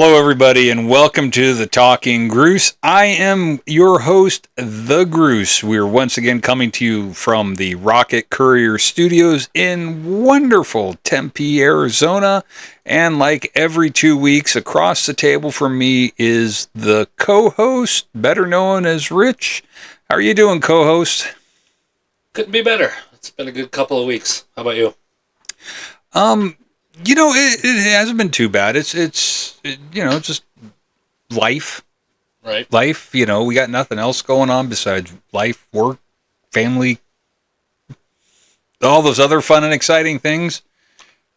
Hello, everybody, and welcome to the Talking Groose. I am your host, The Groose. We're once again coming to you from the Rocket Courier Studios in wonderful Tempe, Arizona. And like every 2 weeks, across the table from me is the co-host, better known as Rich. How are you doing, co-host? Couldn't be better. It's been a good couple of weeks. How about you? It hasn't been too bad. It's just life. Right. Life, we got nothing else going on besides life, work, family, all those other fun and exciting things.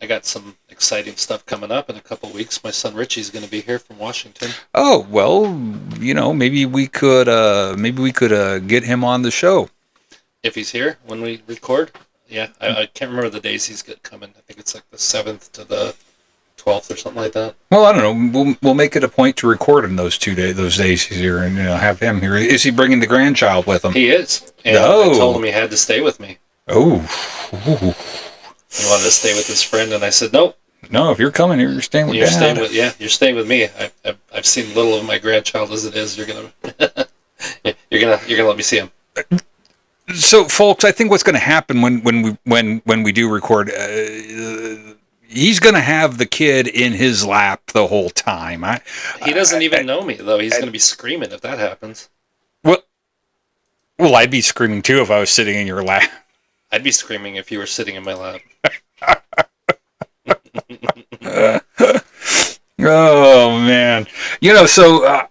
I got some exciting stuff coming up in a couple of weeks. My son Richie's going to be here from Washington. Oh, well, maybe we could get him on the show. If he's here when we record. Yeah, I can't remember the days he's coming. I think it's like the 7th to the 12th or something like that. Well, I don't know. We'll make it a point to record him those days he's here, and have him here. Is he bringing the grandchild with him? He is. And I told him he had to stay with me. Oh. He wanted to stay with his friend, and I said nope. No, if you're coming here, you're staying with Dad. You're staying with me. I've seen little of my grandchild as it is. You're gonna let me see him. So, folks, I think what's going to happen when we do record, he's going to have the kid in his lap the whole time. He doesn't even know me, though. He's going to be screaming if that happens. Well, I'd be screaming too if I was sitting in your lap. I'd be screaming if you were sitting in my lap. Oh man, so.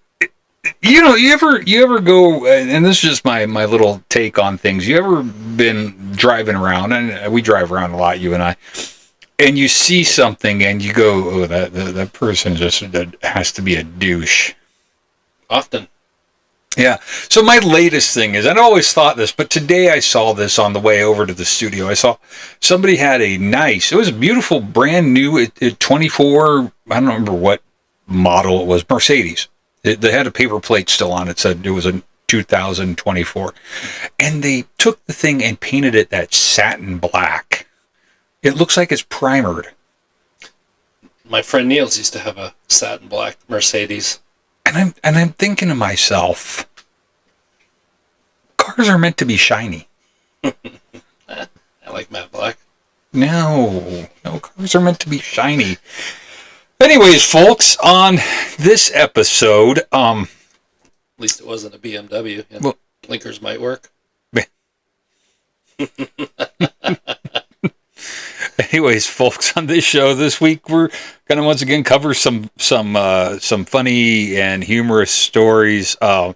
You ever go, and this is just my little take on things. You ever been driving around, and we drive around a lot, you and I, and you see something and you go, oh, that person just has to be a douche. Often. Yeah. So my latest thing is, I'd always thought this, but today I saw this on the way over to the studio. I saw somebody had it was a beautiful, brand new, 24, I don't remember what model it was, Mercedes. They had a paper plate still on it, said it was a 2024. And they took the thing and painted it that satin black. It looks like it's primered. My friend Niels used to have a satin black Mercedes. And I'm thinking to myself, cars are meant to be shiny. I like matte black. No, cars are meant to be shiny. Anyways, folks, on this episode, at least it wasn't a BMW. Well, blinkers might work. Anyways, folks, on this show this week, we're gonna once again cover some funny and humorous stories. More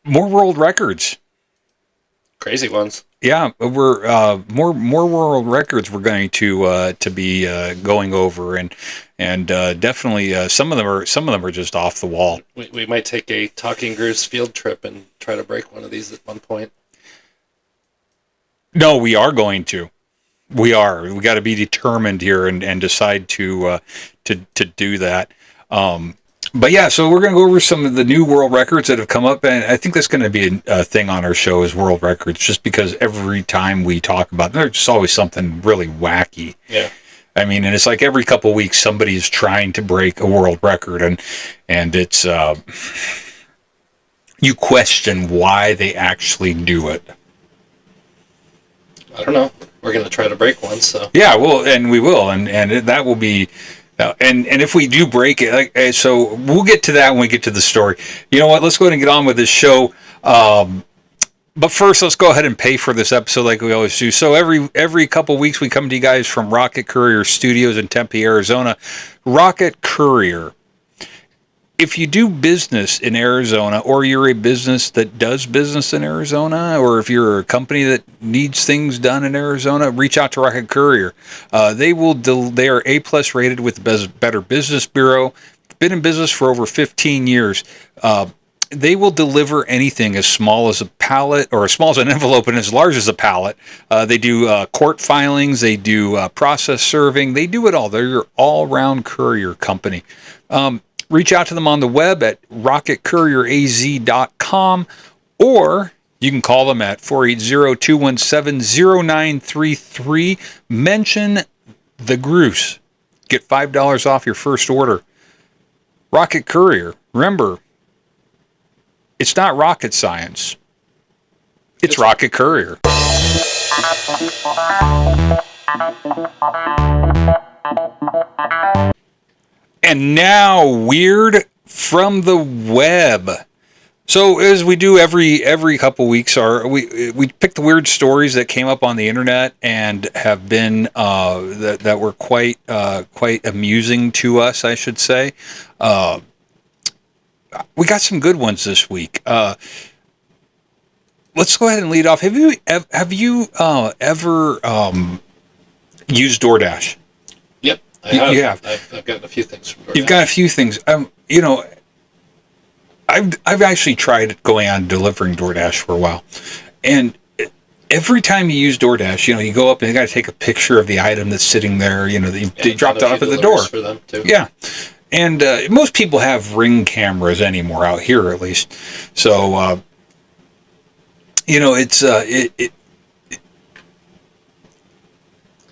world records. Crazy ones. Yeah, we're more world records we're going to be going over, and definitely some of them are just off the wall. We might take a Talking Groose field trip and try to break one of these at one point. No, we are going to. We got to be determined here and decide to do that. But yeah, so we're going to go over some of the new world records that have come up, and I think that's going to be a thing on our show is world records, just because every time we talk about them, there's just always something really wacky. Yeah. I mean, and it's like every couple of weeks somebody is trying to break a world record, and it's you question why they actually do it. I don't know. We're going to try to break one, so. Yeah, well, and we will, and that will be. And if we do break it, so we'll get to that when we get to the story. You know what? Let's go ahead and get on with this show. But first, let's go ahead and pay for this episode like we always do. So every couple weeks, we come to you guys from Rocket Courier Studios in Tempe, Arizona. Rocket Courier. If you do business in Arizona, or you're a business that does business in Arizona, or if you're a company that needs things done in Arizona, reach out to Rocket Courier. They are A+ rated with the Better Business Bureau. Been in business for over 15 years. They will deliver anything as small as a pallet, or as small as an envelope and as large as a pallet. They do court filings. They do process serving. They do it all. They're your all-round courier company. Reach out to them on the web at rocketcourieraz.com, or you can call them at 480-217-0933. Mention the Groose. Get $5 off your first order. Rocket Courier. Remember, it's not rocket science. It's Rocket Courier. And now, weird from the web. So as we do every couple weeks, we pick the weird stories that came up on the internet and have been that were quite amusing to us, I should say. We got some good ones this week. Let's go ahead and lead off. Have you ever used DoorDash? Yep, I have. You have. I've gotten a few things from DoorDash. You've got a few things. I've actually tried going on delivering DoorDash for a while, and every time you use DoorDash, you go up and you got to take a picture of the item that's sitting there. They dropped it off at the door. For them too. Yeah, and most people have Ring cameras anymore out here, at least. So it's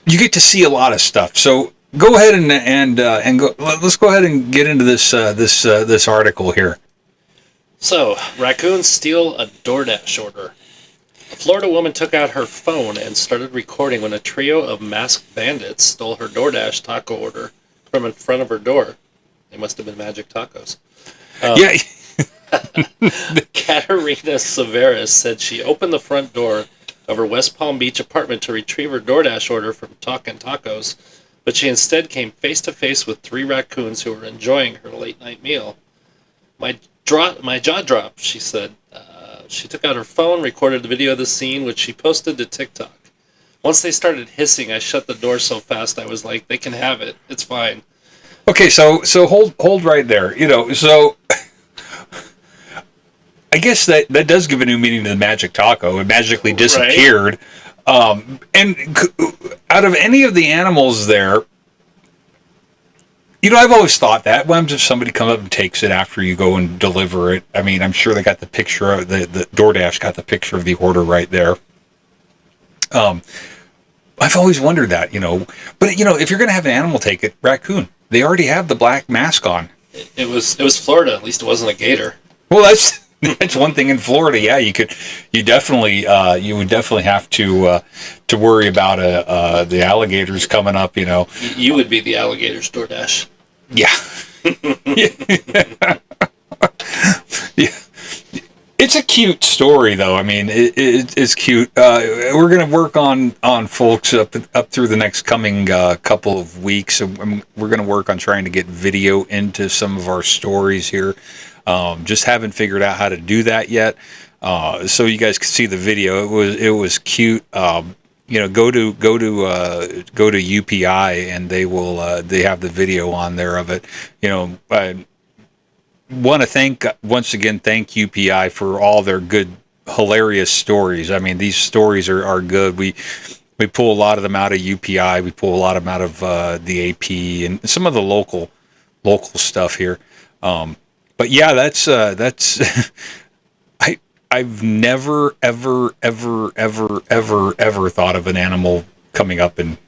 you get to see a lot of stuff. So go ahead and go. Let's go ahead and get into this article here. So, raccoons steal a DoorDash order. A Florida woman took out her phone and started recording when a trio of masked bandits stole her DoorDash taco order from in front of her door. They must have been magic tacos. Yeah. Katerina Severus said she opened the front door of her West Palm Beach apartment to retrieve her DoorDash order from Talkin' Tacos, but she instead came face to face with 3 raccoons who were enjoying her late night meal. My jaw dropped, she said. She took out her phone, recorded the video of the scene, which she posted to TikTok. Once they started hissing, I shut the door so fast I was like, they can have it. It's fine. Okay, so hold right there. So I guess that does give a new meaning to the magic taco. It magically disappeared. Right. And out of any of the animals there, I've always thought that. What if somebody comes up and takes it after you go and deliver it? I mean, I'm sure they got the picture of the DoorDash got the picture of the order right there. I've always wondered that, But if you're going to have an animal take it, raccoon. They already have the black mask on. It was Florida. At least it wasn't a gator. Well, that's one thing in Florida. Yeah, you would definitely have to worry about the alligators coming up. You would be the alligators DoorDash. Yeah. Yeah. It's a cute story, though. I mean, it's cute. We're going to work on folks up through the next coming couple of weeks. We're going to work on trying to get video into some of our stories here. Just haven't figured out how to do that yet. So you guys can see the video. It was cute. Go to UPI and they have the video on there of it. I want to thank UPI for all their good, hilarious stories. I mean, these stories are good. We pull a lot of them out of UPI. We pull a lot of them out of the AP and some of the local stuff here. But yeah, that's I've never ever thought of an animal coming up and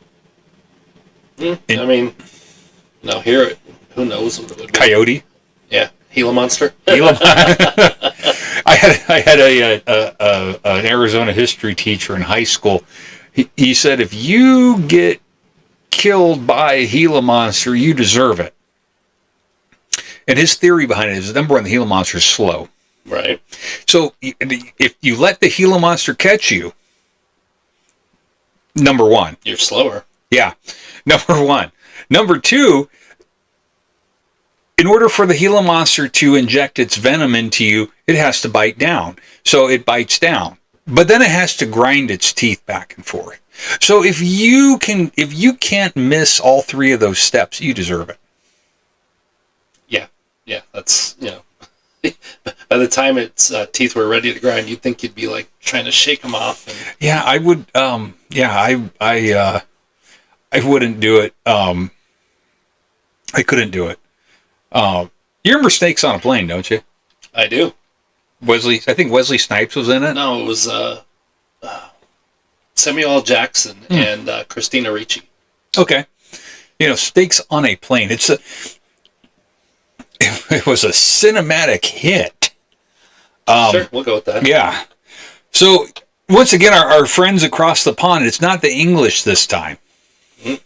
I mean, no, here who knows what it would be. Coyote? Yeah, Gila monster. I had an Arizona history teacher in high school. He said, if you get killed by a Gila monster, you deserve it. And his theory behind it is, number one, the Gila monster is slow. Right. So if you let the Gila monster catch you, number one, you're slower. Yeah, number one. Number two, in order for the Gila monster to inject its venom into you, it has to bite down. So it bites down, but then it has to grind its teeth back and forth. So if you can't miss all 3 of those steps, you deserve it. Yeah, that's, by the time its teeth were ready to grind, you'd think you'd be like trying to shake them off. Yeah, I would. I wouldn't do it. I couldn't do it. You remember Snakes on a Plane, don't you? I do. I think Wesley Snipes was in it. No, it was Samuel L. Jackson and Christina Ricci. Okay. Snakes on a Plane. It was a cinematic hit. Sure, we'll go with that. Yeah. So once again, our friends across the pond. It's not the English this time. Mm.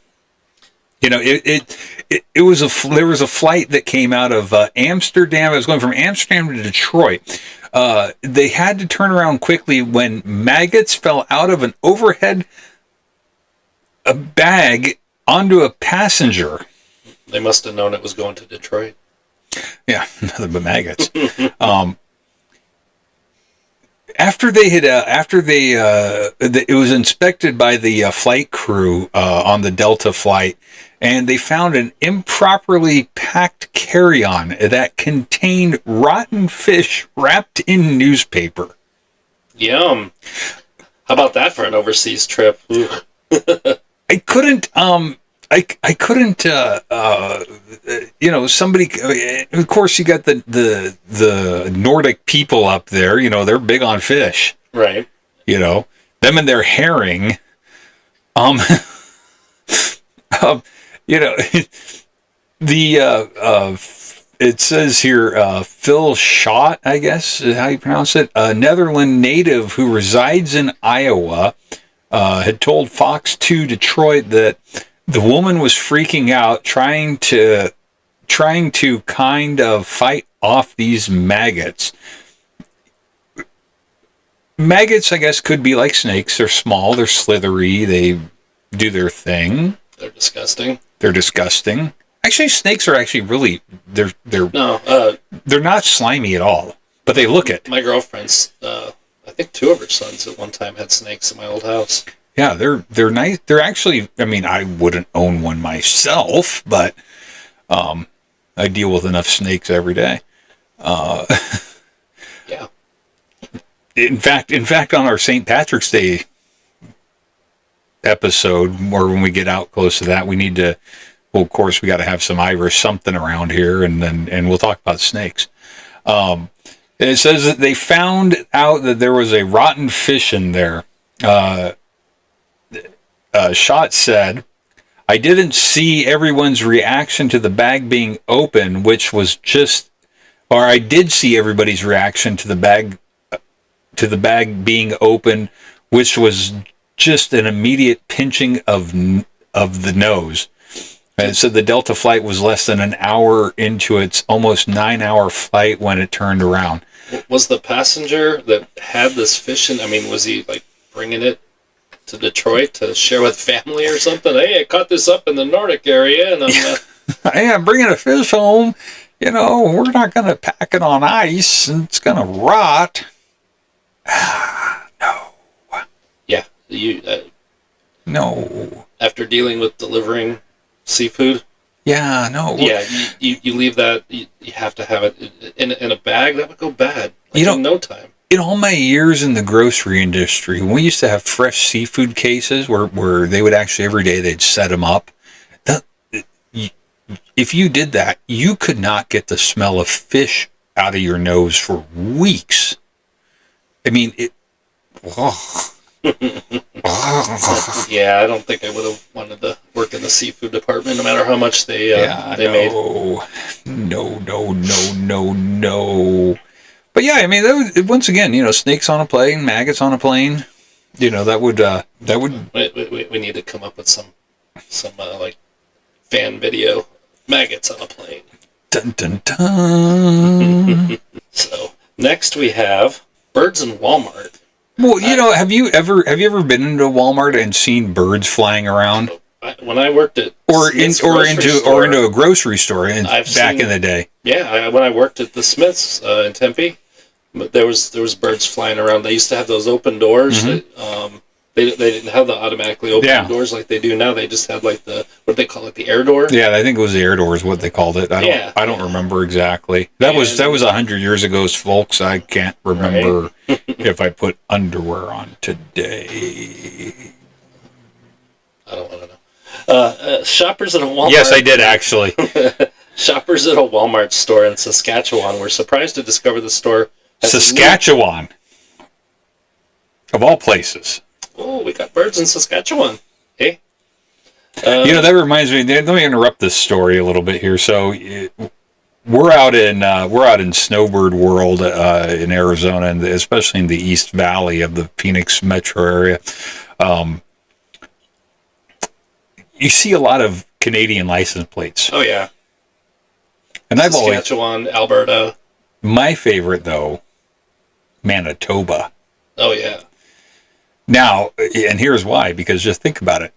It was there was a flight that came out of Amsterdam. It was going from Amsterdam to Detroit. They had to turn around quickly when maggots fell out of an overhead bag onto a passenger. They must have known it was going to Detroit. Yeah, nothing but maggots. It was inspected by the flight crew on the Delta flight, and they found an improperly packed carry-on that contained rotten fish wrapped in newspaper. Yum. How about that for an overseas trip? I couldn't. I couldn't. Somebody. Of course, you got the Nordic people up there. They're big on fish. Right. Them and their herring. It says here, Phil Schott, I guess is how you pronounce it, a Netherlands native who resides in Iowa, had told Fox 2 Detroit that the woman was freaking out, trying to kind of fight off these maggots. Maggots, I guess, could be like snakes. They're small, they're slithery, they do their thing. They're disgusting. Actually, snakes are actually really they're no, they're not slimy at all, but they look it. My girlfriend's, I think 2 of her sons at one time had snakes in my old house. Yeah, they're nice. They're actually, I wouldn't own one myself, but I deal with enough snakes every day. Yeah. In fact, on our St. Patrick's Day episode, or when we get out close to that, we need to. Well, of course, we got to have some Irish something around here, and we'll talk about snakes. It says that they found out that there was a rotten fish in there. Schott said, "I didn't see everyone's reaction to the bag being open, I did see everybody's reaction to the bag being open, which was just an immediate pinching of the nose." And so the Delta flight was less than an hour into its almost 9-hour flight when it turned around. Was the passenger that had this fish in, was he like bringing it to Detroit to share with family or something? Hey, I caught this up in the Nordic area, and hey, I'm bringing a fish home. We're not going to pack it on ice, and it's going to rot. No. Yeah, no. After dealing with delivering seafood. Yeah, no. Yeah, you leave that. You have to have it in a bag. That would go bad in no time. In all my years in the grocery industry, we used to have fresh seafood cases where they would actually every day they'd set them up. If you did that, you could not get the smell of fish out of your nose for weeks. Yeah, I don't think I would have wanted to work in the seafood department, no matter how much they made. No. But yeah, once again, snakes on a plane, maggots on a plane. That would. We need to come up with some like fan video, maggots on a plane. Dun dun dun. So next we have birds in Walmart. Well, have you ever been into Walmart and seen birds flying around? When I worked at into a grocery store in the day. Yeah, when I worked at the Smiths in Tempe, there was birds flying around. They used to have those open doors. Mm-hmm. They didn't have the automatically open doors like they do now. They just had like what they call it, the air door. Yeah, I think it was the air door is what they called it. I don't remember exactly. That was 100 years ago, folks. I can't remember if I put underwear on today. I don't want to know. Shoppers at a Walmart. Yes, I did actually. Shoppers at a Walmart store in Saskatchewan were surprised to discover the store has Saskatchewan, of all places. Oh, we got birds in Saskatchewan. Hey. That reminds me. Let me interrupt this story a little bit here. So we're out in snowbird world in Arizona, and especially in the East Valley of the Phoenix metro area. You see a lot of Canadian license plates. Oh yeah, and Saskatchewan, Alberta. My favorite though, Manitoba. Oh yeah. Now, and here's why. Because just think about it.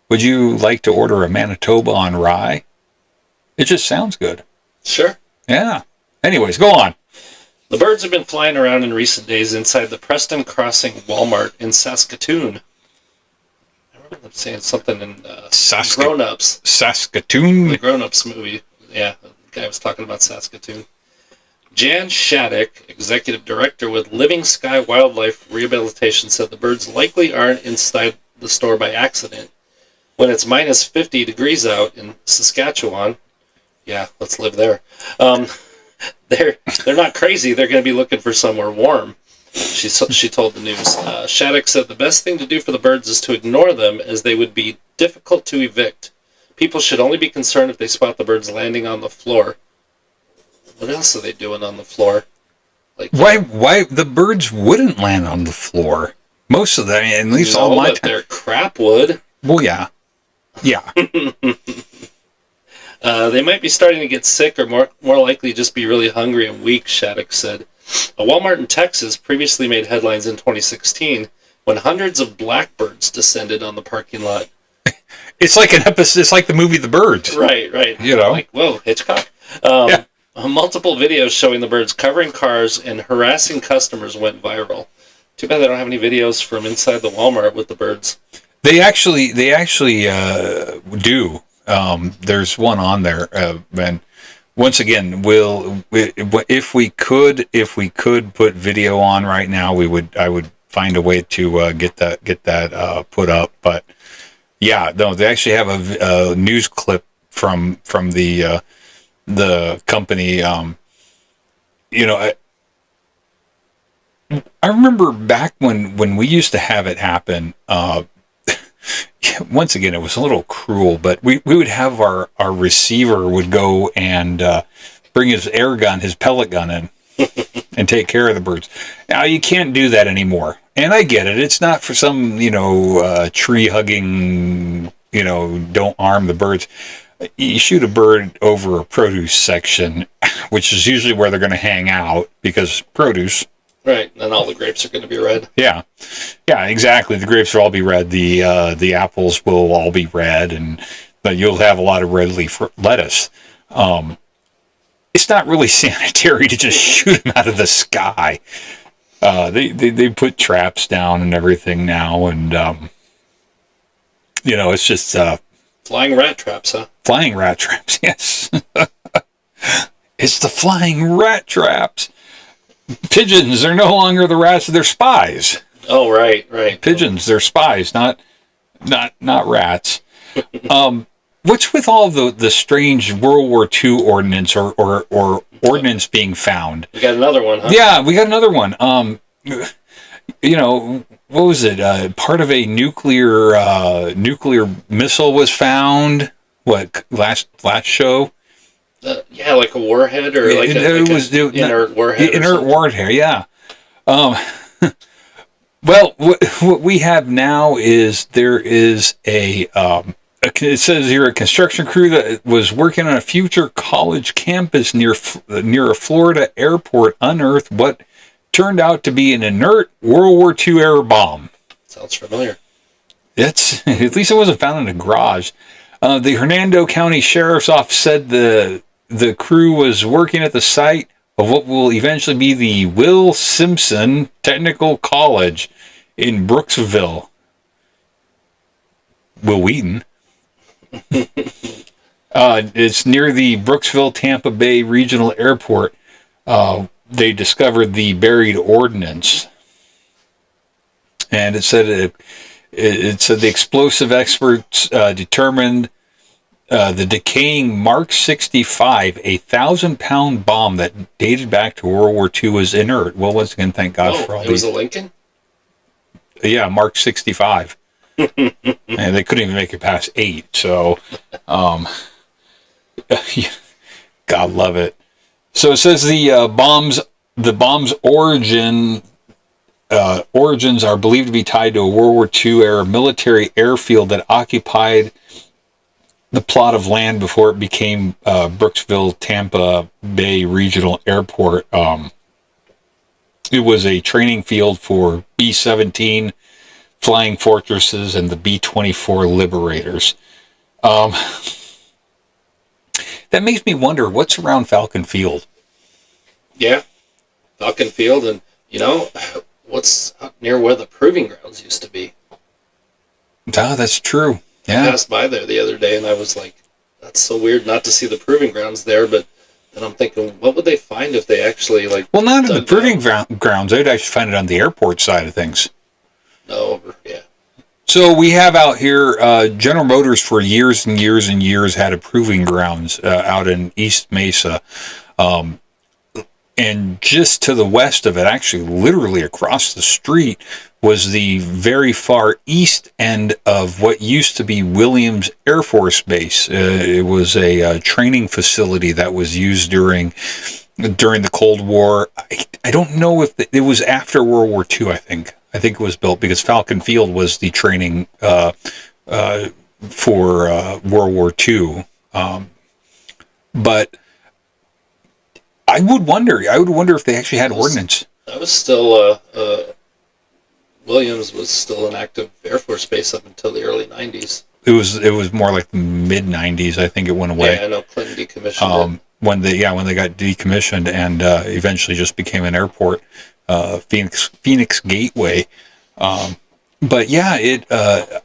Would you like to order a Manitoba on rye? It just sounds good. Sure. Yeah. Anyways, go on. The birds have been flying around in recent days inside the Preston Crossing Walmart in Saskatoon. I remember them saying something in Grown Ups. Saskatoon? The Grown Ups movie. Yeah, the guy was talking about Saskatoon. Jan Shattuck, executive director with Living Sky Wildlife Rehabilitation, said the birds likely aren't inside the store by accident. When it's minus 50 degrees out in Saskatchewan, yeah, let's live there. They're not crazy. They're going to be looking for somewhere warm. She told the news. Shattuck said the best thing to do for the birds is to ignore them, as they would be difficult to evict. People should only be concerned if they spot the birds landing on the floor. What else are they doing on the floor? Like why the birds wouldn't land on the floor? Most of them, at least all my time. Their crap would. Well, yeah. Yeah. They might be starting to get sick, or more likely just be really hungry and weak, Shattuck said. A Walmart in Texas previously made headlines in 2016 when hundreds of blackbirds descended on the parking lot. It's like an episode. It's like the movie The Birds. Right. Like, whoa, Hitchcock. Yeah. Multiple videos showing the birds covering cars and harassing customers went viral. Too bad they don't have any videos from inside the Walmart with the birds. They actually do. There's one on there, and once again, if we could put video on right now, I would find a way to get that put up. But yeah, no, they actually have a news clip from the company. I remember back when we used to have it happen. Once again, it was a little cruel, but we would have our receiver would go and bring his air gun, his pellet gun in and take care of the birds. Now, you can't do that anymore. And I get it. It's not for some, tree hugging, don't arm the birds. You shoot a bird over a produce section, which is usually where they're going to hang out because produce. Right, and all the grapes are going to be red. Yeah, exactly. The grapes will all be red. The apples will all be red, and you'll have a lot of red leaf lettuce. It's not really sanitary to just shoot them out of the sky. They put traps down and everything now, and it's just flying rat traps, huh? Flying rat traps, yes. It's the flying rat traps. Pigeons, they're no longer the rats, they're spies. Oh, right. Pigeons, they're spies, not rats. What's with all the strange World War II ordnance or ordnance being found? We got another one, huh? Yeah, we got another one. What was it? Part of a nuclear missile was found. What, last show? Yeah, like a warhead or like an inert warhead. Inert warhead, yeah. Well, what we have now is there is it says here a construction crew that was working on a future college campus near a Florida airport unearthed what turned out to be an inert World War II era bomb. Sounds familiar. At least it wasn't found in a garage. The Hernando County Sheriff's Office said the crew was working at the site of what will eventually be the Will Simpson Technical College in Brooksville. Will Wheaton. It's near the Brooksville Tampa Bay Regional Airport. They discovered the buried ordnance. And it said the explosive experts determined the decaying Mark 65, a 1,000-pound bomb that dated back to World War II, was inert. Well, once again, thank God for all these. It was a Lincoln? Yeah, Mark 65. And they couldn't even make it past 8. So, God love it. So it says the bomb's origins are believed to be tied to a World War II era military airfield that occupied the plot of land before it became Brooksville Tampa Bay Regional Airport. It was a training field for B-17 Flying Fortresses and the B-24 Liberators. That makes me wonder what's around Falcon Field. Yeah, Falcon Field, and what's up near where the proving grounds used to be. Ah, that's true. Yeah. I passed by there the other day, and I was like, that's so weird not to see the proving grounds there, but then I'm thinking, what would they find if they actually, Well, not in the proving grounds. They'd actually find it on the airport side of things. No, yeah. So we have out here, General Motors for years and years and years had a proving grounds out in East Mesa. And just to the west of it, actually literally across the street, was the very far east end of what used to be Williams Air Force Base. It was a training facility that was used during the Cold War. I don't know if it was after World War II, I think. I think it was built because Falcon Field was the training for World War II. But I would wonder if they actually had ordnance. That was still Williams was still an active Air Force base up until the early 90s. It was more like the mid 90s. I think it went away. Yeah, I know Clinton decommissioned it. When they got decommissioned and eventually just became an airport, Phoenix Gateway. But yeah,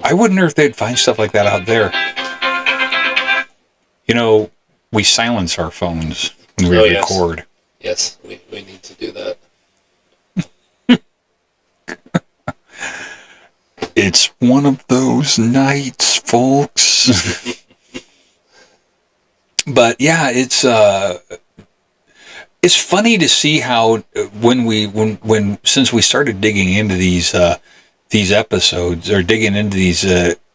I wonder if they'd find stuff like that out there. We silence our phones when we record. Yes, we need to do that. It's one of those nights, folks. But yeah, it's funny to see how since we started digging into these episodes or digging into these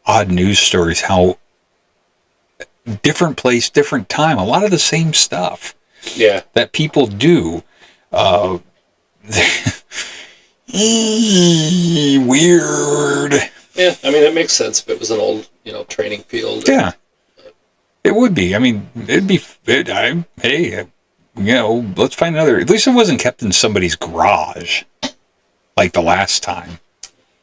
odd news stories, how different place, different time, a lot of the same stuff. Yeah, that people do. Weird. Yeah, I mean, it makes sense if it was an old, training field. Yeah, it would be. I mean, it'd be. Hey, let's find another. At least it wasn't kept in somebody's garage, like the last time.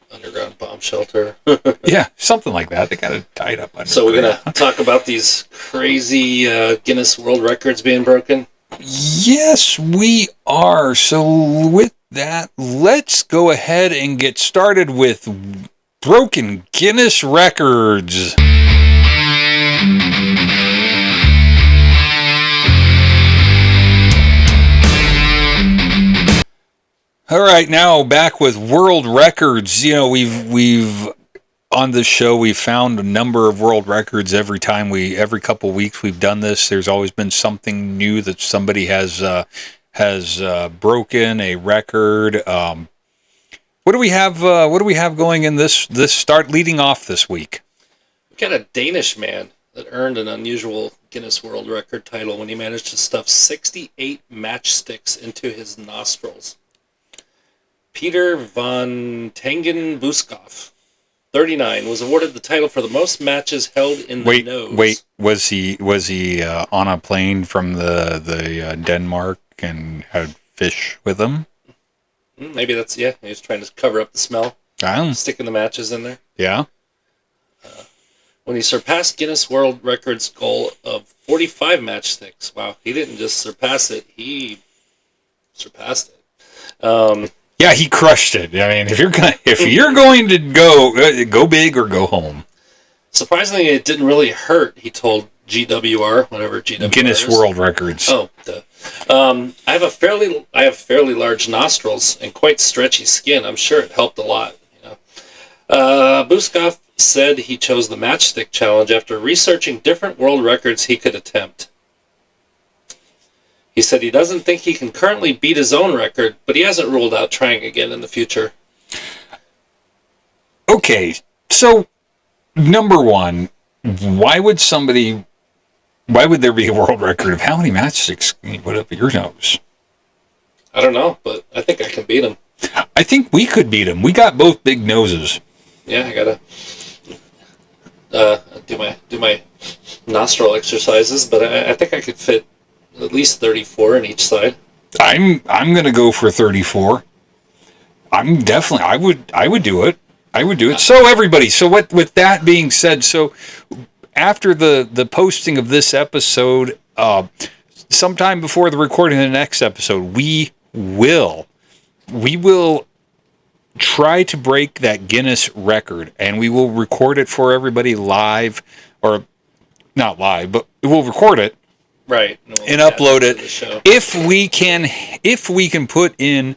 Underground bomb shelter. Yeah, something like that. They got it tied up. So we're gonna talk about these crazy Guinness World Records being broken. Yes, we are. So with that, let's go ahead and get started with broken Guinness records. All right, now back with world records. We've on this show we've found a number of world records every couple weeks we've done this. There's always been something new that somebody has broken a record. What do we have? What do we have going in this start leading off this week? We've got a Danish man that earned an unusual Guinness World Record title when he managed to stuff 68 matchsticks into his nostrils. Peter van Tengen Buskov, 39, was awarded the title for the most matches held in the nose. Wait, was he on a plane from the Denmark and had fish with him? Maybe that's, he was trying to cover up the smell. Sticking the matches in there. Yeah. When he surpassed Guinness World Records goal of 45 matchsticks. Wow, he didn't just surpass it, he surpassed it. Yeah, he crushed it. I mean, if you're going to go big or go home. Surprisingly, it didn't really hurt. He told GWR, whatever GWR Guinness is. World Records. Oh, duh. I have fairly large nostrils and quite stretchy skin. I'm sure it helped a lot. Buskov said he chose the matchstick challenge after researching different world records he could attempt. He said he doesn't think he can currently beat his own record, but he hasn't ruled out trying again in the future. Okay, So, number one, why would there be a world record of how many matchsticks can you put up your nose? I don't know, but I think I can beat him. I think we could beat him. We got both big noses. Yeah, I gotta do my nostril exercises, but I think I could fit at least 34 in each side. I'm gonna go for 34. I would do it. I would do it. So everybody, so with that being said, so after the posting of this episode, sometime before the recording of the next episode, we will try to break that Guinness record, and we will record it for everybody live, or not live, but we'll record it, right, and upload it. If we can put in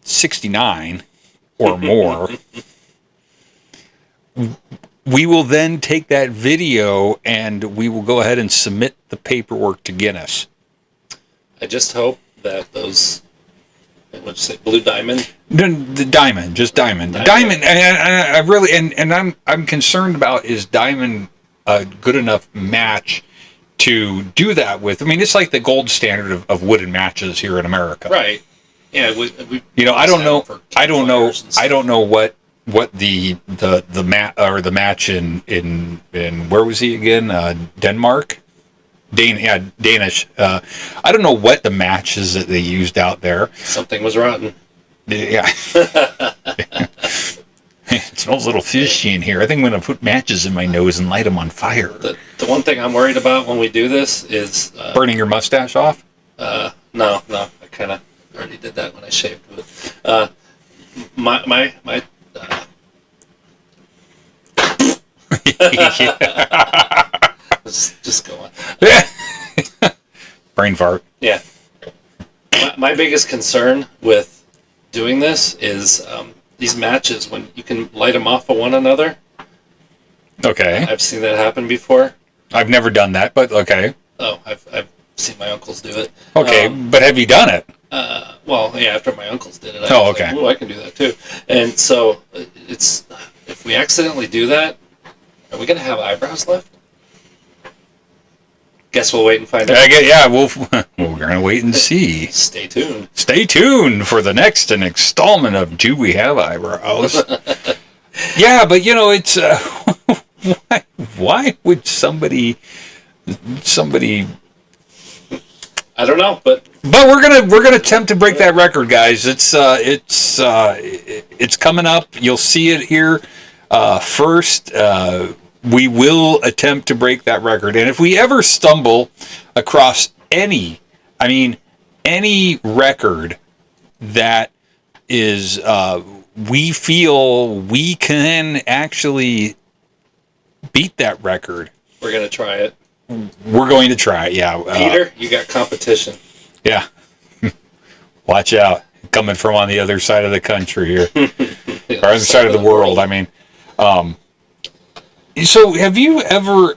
69 or more, we will then take that video and we will go ahead and submit the paperwork to Guinness. I just hope that those, what'd you say, blue diamond? The diamond, just diamond. Diamond, and I really, and I'm concerned about, is diamond a good enough match to do that with? I mean, it's like the gold standard of wooden matches here in America. Right. Yeah. I don't know what the match in where was he again? Denmark? Danish. I don't know what the match is that they used out there. Something was rotten. Yeah. It smells a little fishy in here. I think I'm going to put matches in my nose and light them on fire. The one thing I'm worried about when we do this is... burning your mustache off? No. I kind of already did that when I shaved. But, my just go on. Brain fart. Yeah. My biggest concern with doing this is these matches, when you can light them off of one another. Okay. I've seen that happen before. I've never done that, but okay. Oh, I've seen my uncles do it. Okay, but have you done it? Well, yeah, after my uncles did it. Okay. Like, I can do that too. And so it's, if we accidentally do that, are we going to have eyebrows left? Guess we'll wait and find out. Yeah, we're going to wait and see. Stay tuned. Stay tuned for the next installment of Do We Have Eyebrows? Yeah, but it's why would somebody I don't know, but we're gonna attempt to break that record, guys. It's coming up. You'll see it here first. We will attempt to break that record, and if we ever stumble across any record that is we feel we can actually beat that record, we're gonna try it. We're going to try it, yeah. Peter, you got competition. Yeah. Watch out. Coming from on the other side of the country here. Or other side of the world, I mean. So have you ever...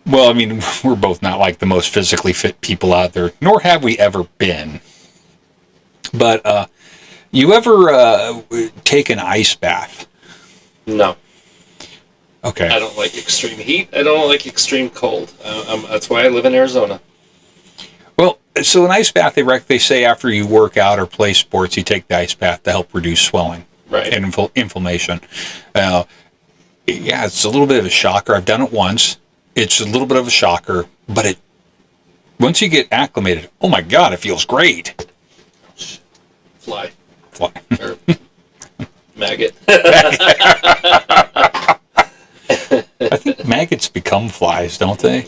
we're both not like the most physically fit people out there, nor have we ever been. But you ever take an ice bath? No. Okay. I don't like extreme heat. I don't like extreme cold. That's why I live in Arizona. Well, so an ice bath, they say after you work out or play sports, you take the ice bath to help reduce swelling, right, and inflammation. Yeah, it's a little bit of a shocker. I've done it once. It's a little bit of a shocker, but once you get acclimated, oh my God, it feels great. Fly. Or maggot. I think maggots become flies, don't they?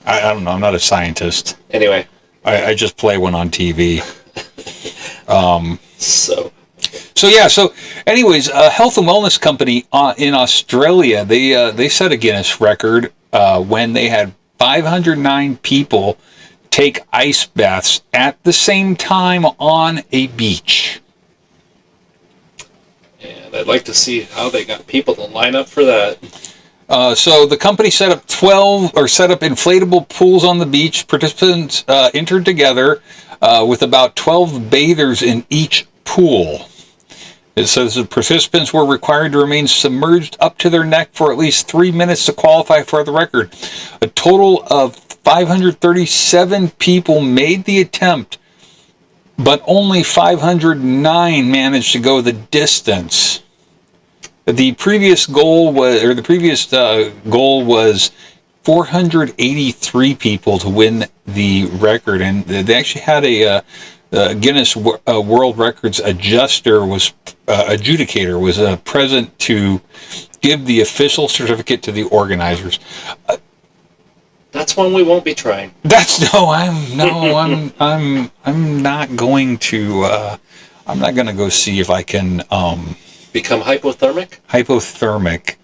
I don't know. I'm not a scientist. Anyway. I just play one on TV. So anyways, a health and wellness company in Australia, they set a Guinness record when they had 509 people take ice baths at the same time on a beach. And I'd like to see how they got people to line up for that. So the company set up inflatable pools on the beach. Participants entered together with about 12 bathers in each pool. It says the participants were required to remain submerged up to their neck for at least 3 minutes to qualify for the record. A total of 537 people made the attempt, but only 509 managed to go the distance. The previous goal was 483 people to win the record, and they actually had a Guinness World Records adjudicator was present to give the official certificate to the organizers. That's one we won't be trying. I'm not going to. I'm not going to go see if I can become hypothermic. Hypothermic.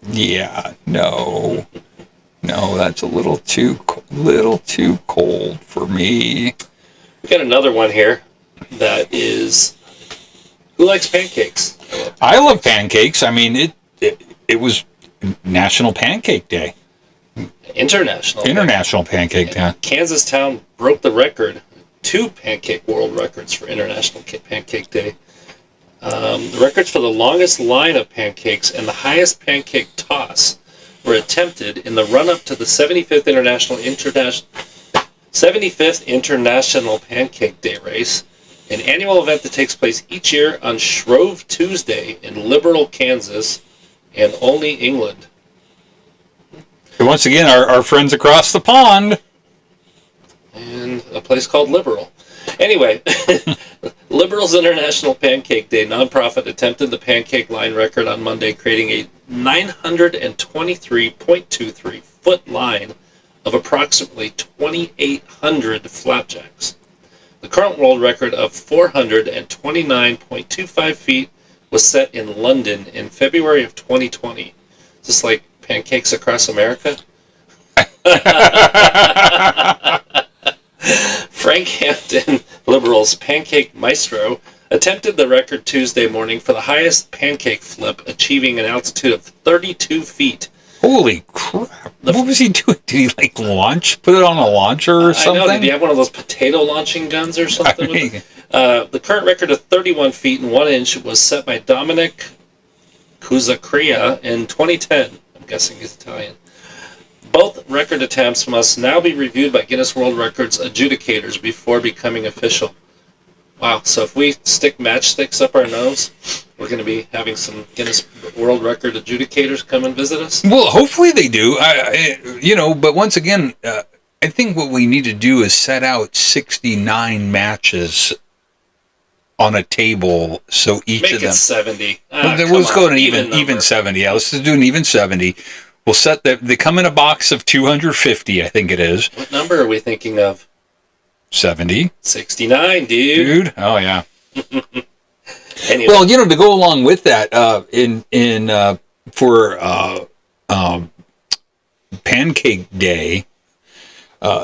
Yeah. No. No, that's a little too cold for me. We got another one here that is, who likes pancakes? I love pancakes. I mean, it was National Pancake Day. International Pancake Day. Kansas Town broke the record, 2 pancake world records for International Pancake Day. The records for the longest line of pancakes and the highest pancake toss were attempted in the run-up to the 75th International Pancake Day race, an annual event that takes place each year on Shrove Tuesday in Liberal, Kansas, and Olney, England. Once again, our friends across the pond. And a place called Liberal. Anyway, Liberal's International Pancake Day nonprofit attempted the pancake line record on Monday, creating a 923.23 foot line of approximately 2,800 flapjacks. The current world record of 429.25 feet was set in London in February of 2020. Is this like Pancakes Across America? Frank Hampton, Liberal's pancake maestro, attempted the record Tuesday morning for the highest pancake flip, achieving an altitude of 32 feet. Holy crap. What was he doing? Did he launch? Put it on a launcher or something? I know. Did he have one of those potato launching guns or something? The current record of 31 feet and 1 inch was set by Dominic Cuzacria in 2010. I'm guessing he's Italian. Both record attempts must now be reviewed by Guinness World Records adjudicators before becoming official. Wow, so if we stick matchsticks up our nose, we're going to be having some Guinness World Record adjudicators come and visit us? Well, hopefully they do. But once again, I think what we need to do is set out 69 matches on a table, so each of them... Make it 70. Let's go an even 70. Yeah, let's just do an even 70. We'll set they come in a box of 250, I think it is. What number are we thinking of? 70. 69, dude. Oh, yeah. Anyway. Well, to go along with that, for Pancake Day,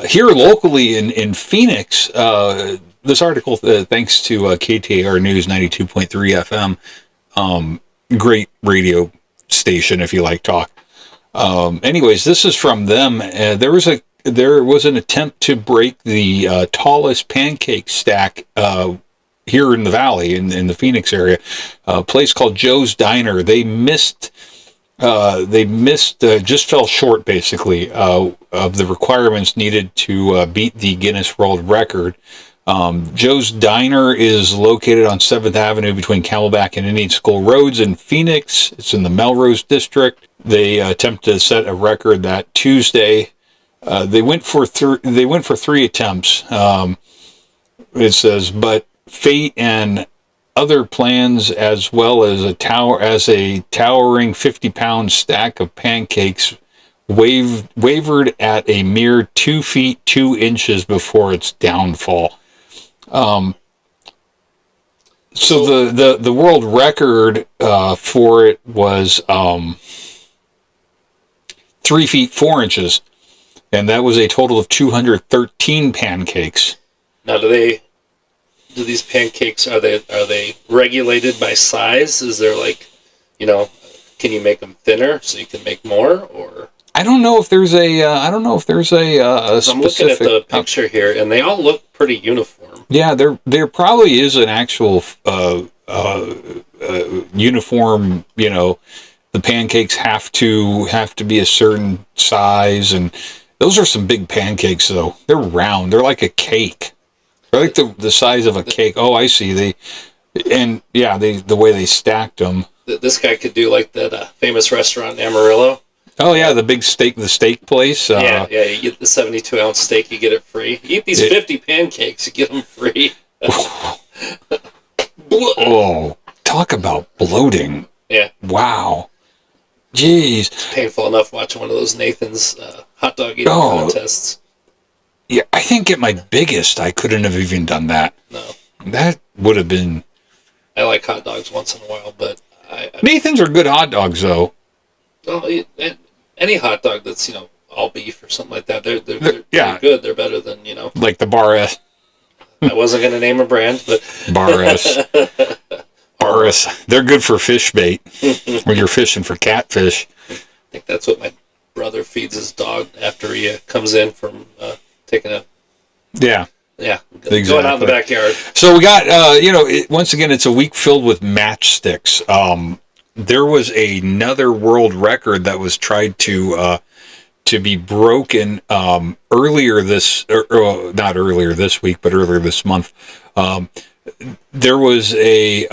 here locally in Phoenix, this article, thanks to KTAR News 92.3 FM, great radio station if you like talk. Anyways, this is from them. There was an attempt to break the tallest pancake stack here in the valley, in the Phoenix area. A place called Joe's Diner. They missed. Just fell short basically of the requirements needed to beat the Guinness World Record. Joe's Diner is located on 7th Avenue between Camelback and Indian School Roads in Phoenix. It's in the Melrose District. They attempted to set a record that Tuesday. They went for 3 attempts. It says, but fate and other plans, as well as a towering 50-pound stack of pancakes, wavered at a mere 2 feet 2 inches before its downfall. So the world record for it was 3 feet 4 inches, and that was a total of 213 pancakes. Now, do these pancakes, are they regulated by size? Is there can you make them thinner so you can make more, or? I don't know if there's a I'm looking at the picture here, and they all look pretty uniform. Yeah, there probably is an actual uniform. The pancakes have to be a certain size, and those are some big pancakes. Though they're round, they're like a cake. They're like the size of a cake. Oh, I see. The way they stacked them. This guy could do like that famous restaurant in Amarillo. Oh yeah, the steak place. Yeah. You get the 72-ounce steak, you get it free. You eat these 50 pancakes, you get them free. Oh, talk about bloating. Yeah. Wow. Jeez. It's painful enough watching one of those Nathan's hot dog eating contests. Yeah, I think at my biggest, I couldn't have even done that. No. That would have been... I like hot dogs once in a while, but... Nathan's are good hot dogs, though. Well, any hot dog that's, all beef or something like that, they're good. They're better than, Like the Bar S. I wasn't going to name a brand, but... Bar S. Bar S. They're good for fish bait when you're fishing for catfish. I think that's what my brother feeds his dog after he comes in from taking a... Yeah. Yeah, exactly. Going out in the backyard. So we got, once again, it's a week filled with matchsticks. There was another world record that was tried to be broken earlier not earlier this week, but earlier this month. There was a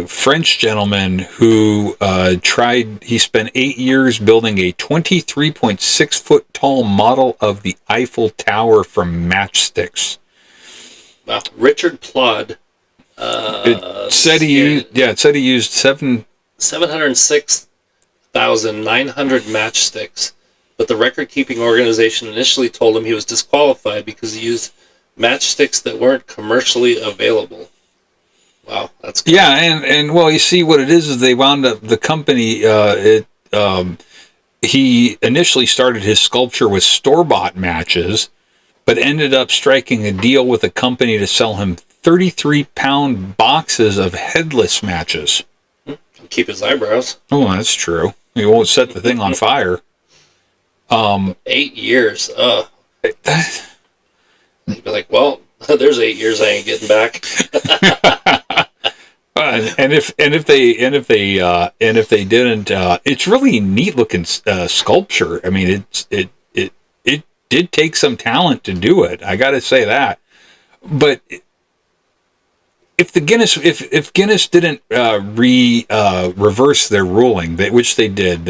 French gentleman who he spent 8 years building a 23.6 foot tall model of the Eiffel Tower from matchsticks. Wow. Richard Plod. It said he used 706,900 matchsticks, but the record-keeping organization initially told him he was disqualified because he used matchsticks that weren't commercially available. Wow, that's good. Yeah, and well, you see what it is they wound up the company. He initially started his sculpture with store-bought matches, but ended up striking a deal with a company to sell him 33-pound boxes of headless matches. Keep his eyebrows. Oh, that's true. He won't set the thing on fire. 8 years. He'd be like, well, there's 8 years I ain't getting back. And if they didn't, it's really neat looking sculpture. I mean, it did take some talent to do it. I got to say that. But if Guinness didn't reverse their ruling, which they did,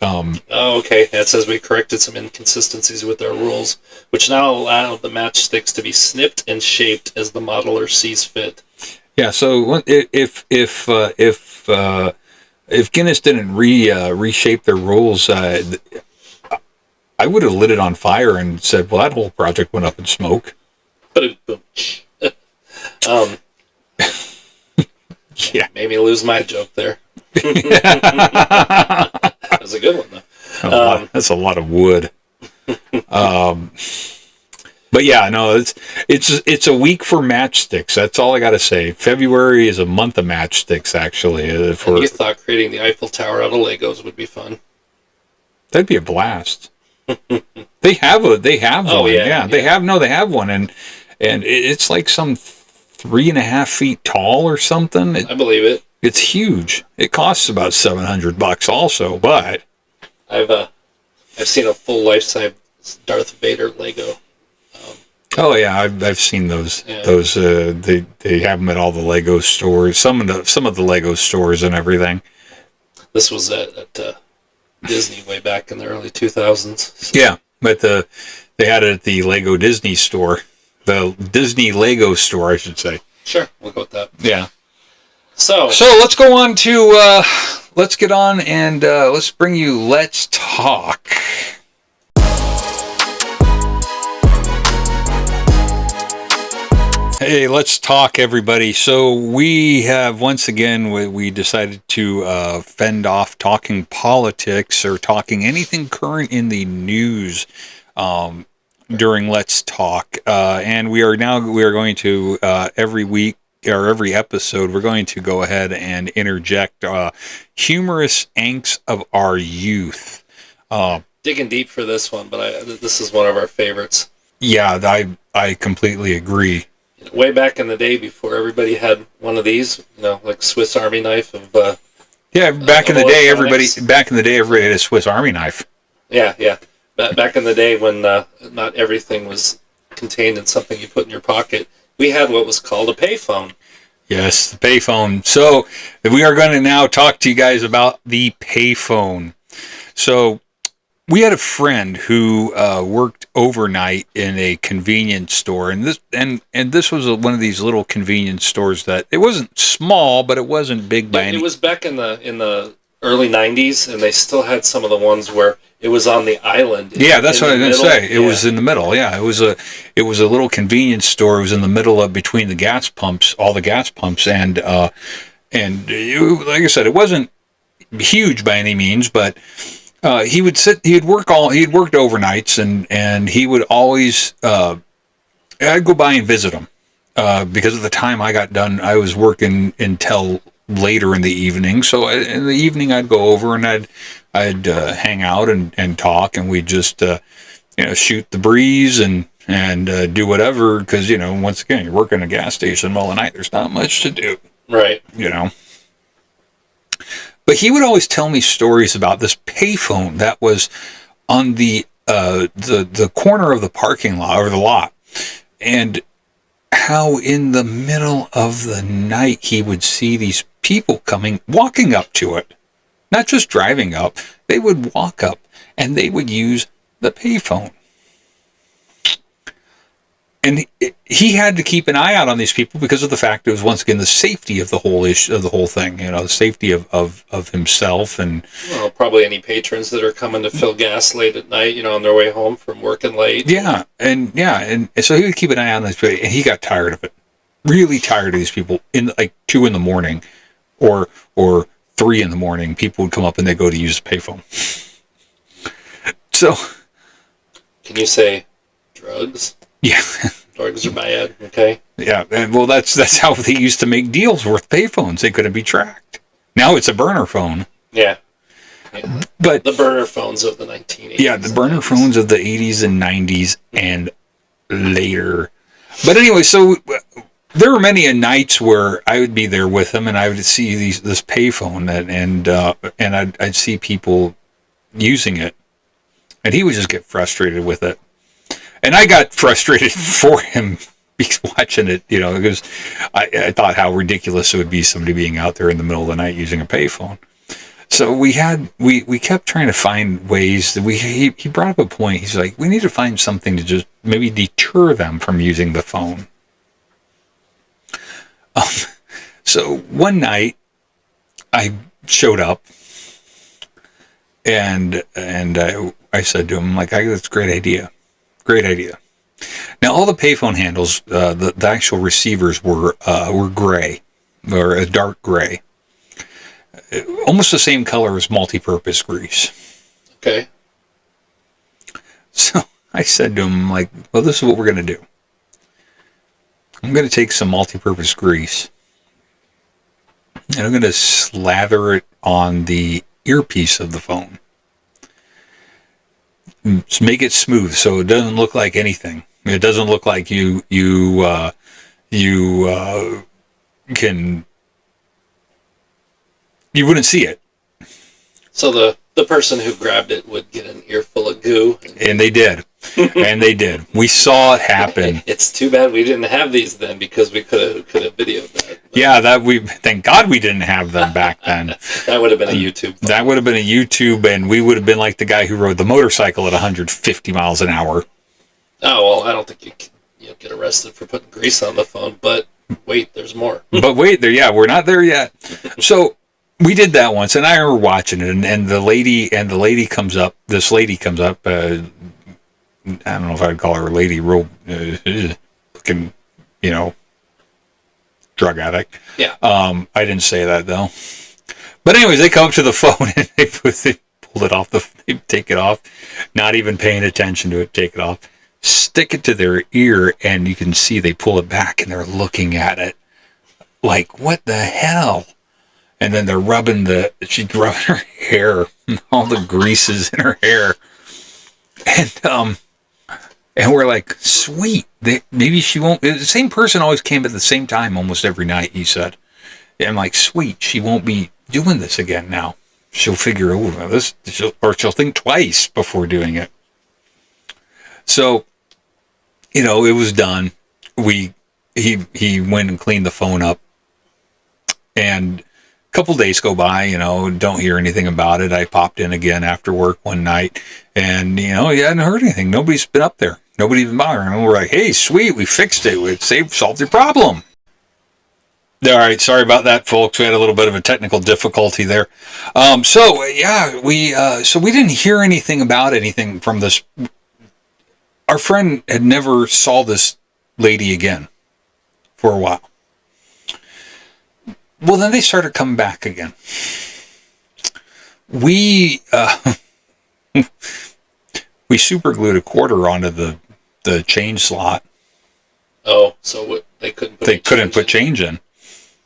okay. That says we corrected some inconsistencies with our rules, which now allow the matchsticks to be snipped and shaped as the modeler sees fit. Yeah. So if Guinness didn't reshape their rules, I would have lit it on fire and said, "Well, that whole project went up in smoke." Yeah. Made me lose my joke there. That was a good one, though. That's a lot of wood. But yeah, no, it's a week for matchsticks. That's all I got to say. February is a month of matchsticks, actually. You thought creating the Eiffel Tower out of Legos would be fun? That'd be a blast. They have one. Yeah. They have one, and it's like some 3.5 feet tall or something. I believe it. It's huge. It costs about $700 also, but I've seen a full life-size Darth Vader Lego. Oh yeah, I've seen those. Yeah. Those they have them at all the Lego stores. Some of the Lego stores and everything. This was at Disney way back in the early 2000s. So. Yeah, but they had it at the Lego Disney store, the Disney Lego store, I should say. Sure, we'll go with that. Yeah. So let's go on to let's get on and let's bring you Let's Talk. Hey, let's talk, everybody. So we have once again we decided to fend off talking politics or talking anything current in the news during Let's Talk, and we are going to every week or every episode we're going to go ahead and interject humorous angst of our youth. Digging deep for this one, but this is one of our favorites. Yeah, I completely agree. way back in the day before everybody had one of these, like Swiss Army knife of back in the day, everybody had a Swiss Army knife. Yeah. Back in the day when not everything was contained in something you put in your pocket, we had what was called a payphone. Yes, the payphone. So we are going to now talk to you guys about the payphone. So we had a friend who worked overnight in a convenience store, and this was one of these little convenience stores that it wasn't small, but it wasn't big by any. It was back in the early '90s, and they still had some of the ones where it was on the island. Yeah, that's what I was going to say. It was in the middle. Yeah, it was a little convenience store. It was in the middle of between the gas pumps, all the gas pumps, and like I said, it wasn't huge by any means, but. He worked overnights, and he would always, I'd go by and visit him, because at the time I got done, I was working until later in the evening. So in the evening I'd go over and I'd hang out and talk, and we'd just, shoot the breeze and do whatever. Cause once again, you're working a gas station in the middle of the night, there's not much to do. Right. But he would always tell me stories about this payphone that was on the corner of the parking lot or the lot, and how in the middle of the night he would see these people walking up to it, not just driving up. They would walk up and they would use the payphone. And he had to keep an eye out on these people because of the fact it was, once again, the safety of the whole issue, of the whole thing. The safety of himself and probably any patrons that are coming to fill gas late at night, on their way home from working late. And so he would keep an eye on this, and he got tired of it, really tired of these people. In like 2 a.m. or 3 a.m, people would come up and they go to use the payphone. So, can you say drugs? Yeah. Drugs are bad, okay? Yeah, well, that's how they used to make deals with payphones. They couldn't be tracked. Now it's a burner phone. Yeah. But the burner phones of the 1980s. Yeah, the burner phones of the 80s and 90s and later. But anyway, so there were many nights where I would be there with him, and I would see this payphone, and I'd see people using it, and he would just get frustrated with it. And I got frustrated for him watching it, because I thought how ridiculous it would be, somebody being out there in the middle of the night using a payphone. So we kept trying to find ways that he brought up a point. He's like, we need to find something to just maybe deter them from using the phone. So one night I showed up and I said to him, like, that's a great idea. Great idea. Now, all the payphone handles, the actual receivers were gray, or a dark gray, almost the same color as multi-purpose grease. Okay. So I said to him, like, well, this is what we're going to do. I'm going to take some multi-purpose grease, and I'm going to slather it on the earpiece of the phone. Just make it smooth so it doesn't look like anything. It doesn't look like you wouldn't see it. So the person who grabbed it would get an earful of goo. And they did. And they did. We saw it happen. It's too bad we didn't have these then, because we could have videoed that. But yeah, thank God we didn't have them back then. That would have been a YouTube. That would have been a YouTube, and we would have been like the guy who rode the motorcycle at 150 miles an hour. Oh, well, I don't think you'll get arrested for putting grease on the phone, but wait, there's more. But wait, we're not there yet. So we did that once, and I remember watching it, and the lady comes up. This lady comes up. I don't know if I'd call her a lady, real looking, drug addict. Yeah. I didn't say that though. But anyways, they come up to the phone and they pull it off. They take it off, not even paying attention to it. Take it off, stick it to their ear, and you can see they pull it back, and they're looking at it like, what the hell? And then they're she's rubbing her hair, all the greases in her hair. And And we're like, sweet. Maybe she won't. The same person always came at the same time almost every night, he said. And I'm like, sweet, she won't be doing this again now. She'll figure over this, she'll think twice before doing it. So, it was done. He went and cleaned the phone up. And a couple days go by, don't hear anything about it. I popped in again after work one night, and, he hadn't heard anything. Nobody's been up there. Nobody even bothering. And we're like, hey, sweet, we fixed it. We solved your problem. All right, sorry about that, folks. We had a little bit of a technical difficulty there. So we didn't hear anything about anything from this. Our friend had never saw this lady again for a while. Well, then they started coming back again. We super glued a quarter onto the change slot. Oh, so they couldn't put change in.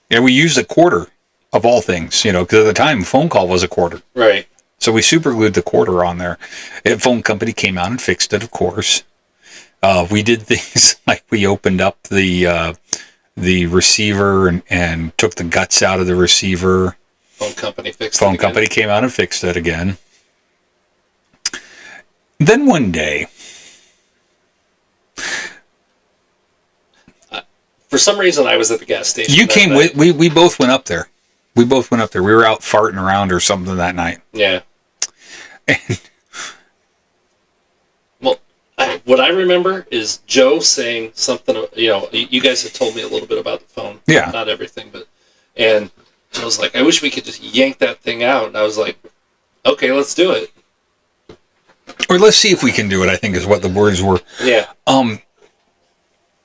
Yeah, we used a quarter of all things, because at the time, phone call was a quarter. Right. So we super glued the quarter on there. The phone company came out and fixed it, of course. We did things like we opened up the receiver and took the guts out of the receiver. Phone company fixed Phone company came out and fixed it again. Then one day, for some reason, I was at the gas station. You came with. We both went up there. We were out farting around or something that night. Yeah. And, well, what I remember is Joe saying something. You guys had told me a little bit about the phone. Yeah. Not everything, and Joe's like, I wish we could just yank that thing out. And I was like, okay, let's do it. Or let's see if we can do it, I think is what the words were. Yeah.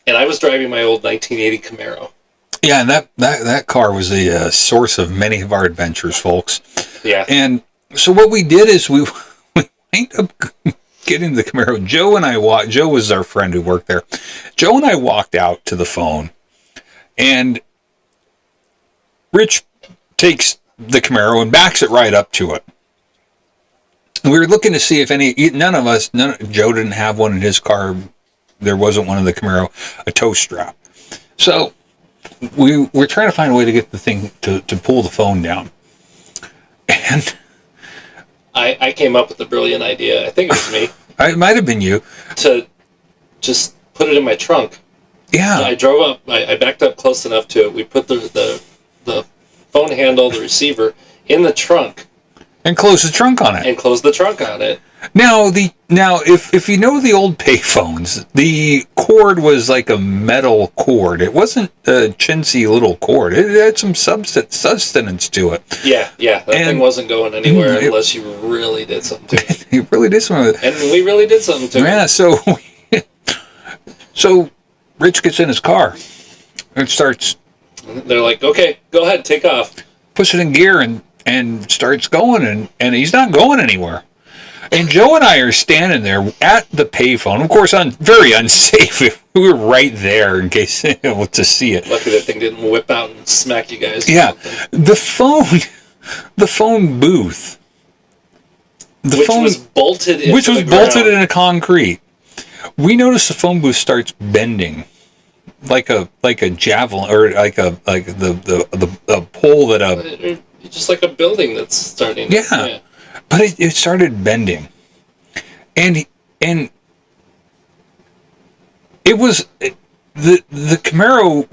And I was driving my old 1980 Camaro. Yeah, and that car was the source of many of our adventures, folks. Yeah. And so what we did is we ended up getting the Camaro. Joe was our friend who worked there. Joe and I walked out to the phone, and Rich takes the Camaro and backs it right up to it. And we were looking to see if Joe didn't have one in his car. There wasn't one in the Camaro, a tow strap. So we're trying to find a way to get the thing to pull the phone down. And I came up with a brilliant idea. I think it was me. It might have been you. To just put it in my trunk. Yeah. I drove up. I backed up close enough to it. We put the phone handle, the receiver, in the trunk. And close the trunk on it. And close the trunk on it. Now if you know the old payphones, the cord was like a metal cord. It wasn't a chintzy little cord. It had some sustenance to it. Yeah. That thing wasn't going anywhere unless you really did something to it. You really did something. And we really did something to it. Yeah. So Rich gets in his car and starts. They're like, okay, go ahead, take off. Puts it in gear and starts going, and he's not going anywhere. And Joe and I are standing there at the payphone, of course, very unsafe. We were right there in case to see it. Lucky that thing didn't whip out and smack you guys. Yeah, the phone booth, which was bolted into concrete. We noticed the phone booth starts bending, like a javelin, or like the pole that just like a building that's starting. Yeah. But it started bending, and it was the Camaro.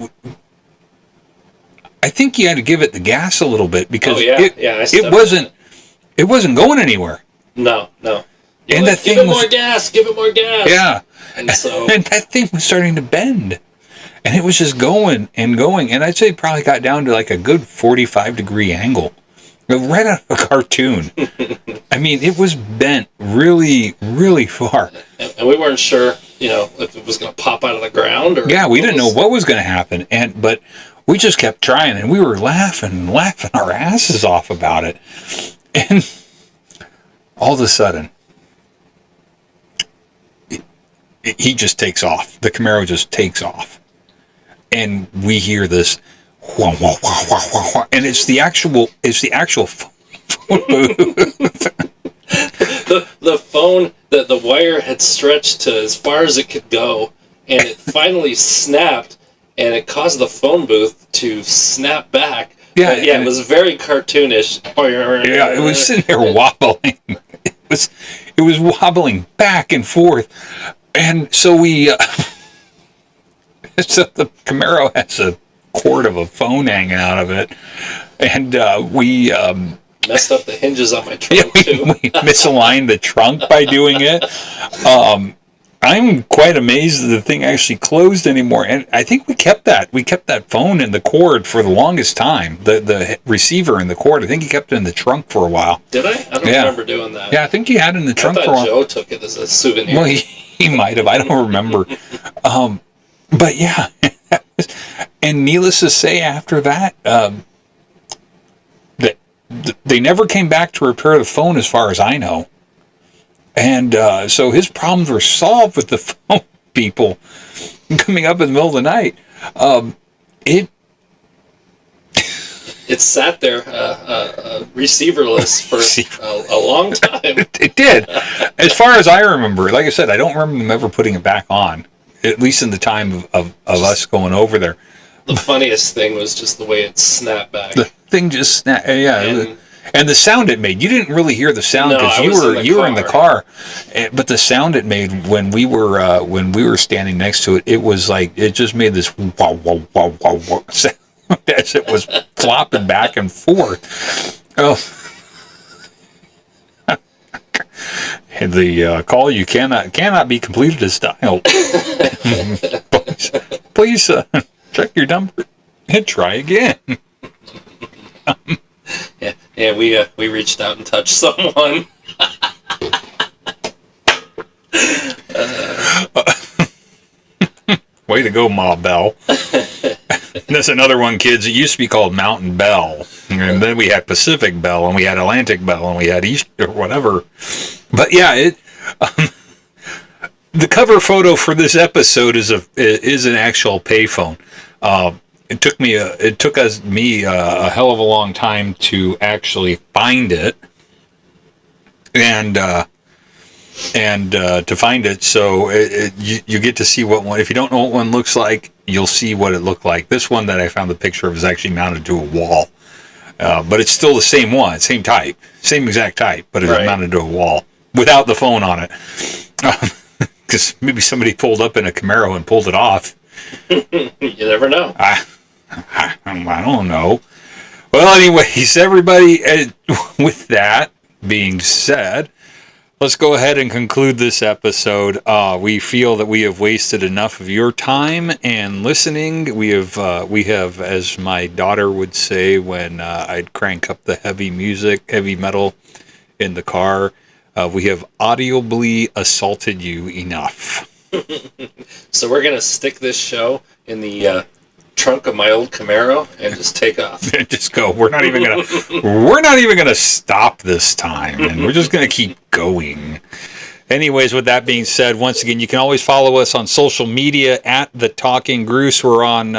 I think you had to give it the gas a little bit because it wasn't going anywhere. No. And that thing give it more gas. Yeah, and so and that thing was starting to bend, and it was just going and going, and I'd say it probably got down to like a good 45-degree angle. Right out of a cartoon. I mean, it was bent really, really far. And we weren't sure, if it was going to pop out of the ground or. Yeah, we didn't know what was going to happen, but we just kept trying, and we were laughing our asses off about it. And all of a sudden, he just takes off. The Camaro just takes off, and we hear this. Wah, wah, wah, wah, wah, wah. And it's the actual phone booth. the phone, the wire had stretched to as far as it could go, and it finally snapped, and it caused the phone booth to snap back. Yeah, it was very cartoonish. Yeah, it was sitting there wobbling. It was wobbling back and forth, and so so the Camaro has a cord of a phone hanging out of it, and we messed up the hinges on my trunk too. We misaligned the trunk by doing it. I'm quite amazed that the thing actually closed anymore, and I think we kept that phone in the cord for the longest time. The receiver in the cord. I think he kept it in the trunk for a while. Did I? I don't remember doing that. Yeah, I think he had it in the trunk for a while. Joe took it as a souvenir. Well, he might have. I don't remember. But yeah, and needless to say, after that, they never came back to repair the phone, as far as I know. And so his problems were solved with the phone people coming up in the middle of the night. It sat there receiverless for a long time. It did. As far as I remember, like I said, I don't remember them ever putting it back on, at least in the time of us going over there. The funniest thing was just the way it snapped back. The thing just snapped, yeah. And the sound it made, you didn't really hear the sound because you were in the car. But the sound it made when we were standing next to it, it was like it just made this wow wow wow wow wow sound as it was flopping back and forth. Oh, the call you cannot be completed as dialed. please check your number and try again. Yeah, we reached out and touched someone. Way to go, Ma Bell. That's another one, kids. It used to be called Mountain Bell. And then we had Pacific Bell, and we had Atlantic Bell, and we had East, or whatever. But yeah, the cover photo for this episode is an actual payphone. It took me a hell of a long time to actually find it, and to find it. So you get to see what one. If you don't know what one looks like, you'll see what it looked like. This one that I found the picture of is actually mounted to a wall, but it's still the same one, same type, same exact type, but it's mounted to a wall without the phone on it. Because maybe somebody pulled up in a Camaro and pulled it off. You never know. I don't know. Well, anyways, everybody, with that being said, let's go ahead and conclude this episode. We feel that we have wasted enough of your time and listening. We have, as my daughter would say when I'd crank up the heavy metal in the car, we have audibly assaulted you enough. So we're going to stick this show in the trunk of my old Camaro and just take off. Just go. We're not even gonna stop this time, and we're just gonna keep going. Anyways, with that being said, once again, you can always follow us on social media at The Talking Goose. We're on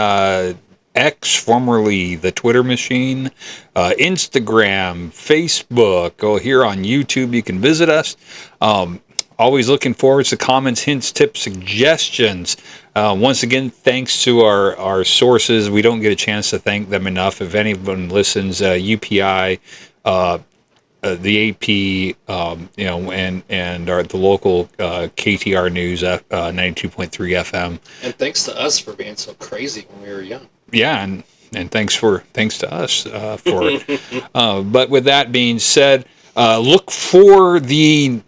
X, formerly the Twitter machine, Instagram, Facebook. Go here on YouTube. You can visit us. Always looking forward to comments, hints, tips, suggestions. Once again, thanks to our sources. We don't get a chance to thank them enough. If anyone listens, UPI, the AP, and the local KTR News, 92.3 FM. And thanks to us for being so crazy when we were young. Yeah, and thanks to us for. But with that being said, look for the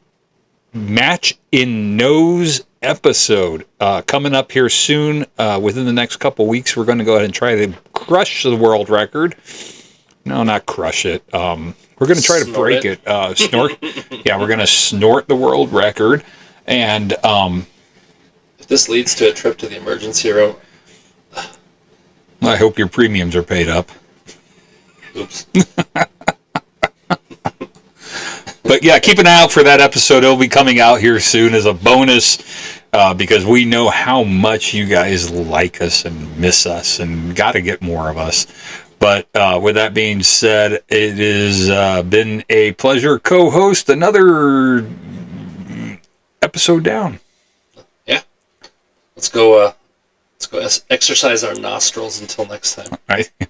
Match in Nose episode coming up here soon. Within the next couple weeks, we're going to go ahead and try to crush the world record. No, not crush it. We're going to try to break it. Snort. Yeah, we're going to snort the world record. And if this leads to a trip to the emergency room, I hope your premiums are paid up. Oops. But yeah, keep an eye out for that episode. It'll be coming out here soon as a bonus because we know how much you guys like us and miss us and got to get more of us. But with that being said, it has been a pleasure co-host another episode down. Yeah. Let's go exercise our nostrils until next time.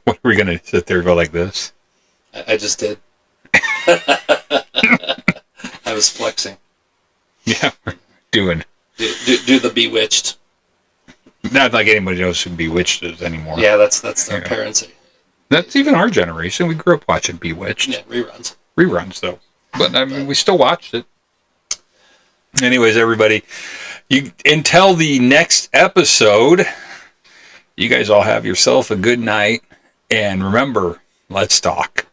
What are we going to sit there and go like this? I just did. I was flexing. Yeah, we're doing. Do the Bewitched. Not like anybody knows who Bewitched is anymore. Yeah, that's their parents. That's even our generation. We grew up watching Bewitched. Yeah, reruns. Reruns, though. But, I mean, we still watched it. Anyways, everybody, until the next episode, you guys all have yourself a good night. And remember, let's talk.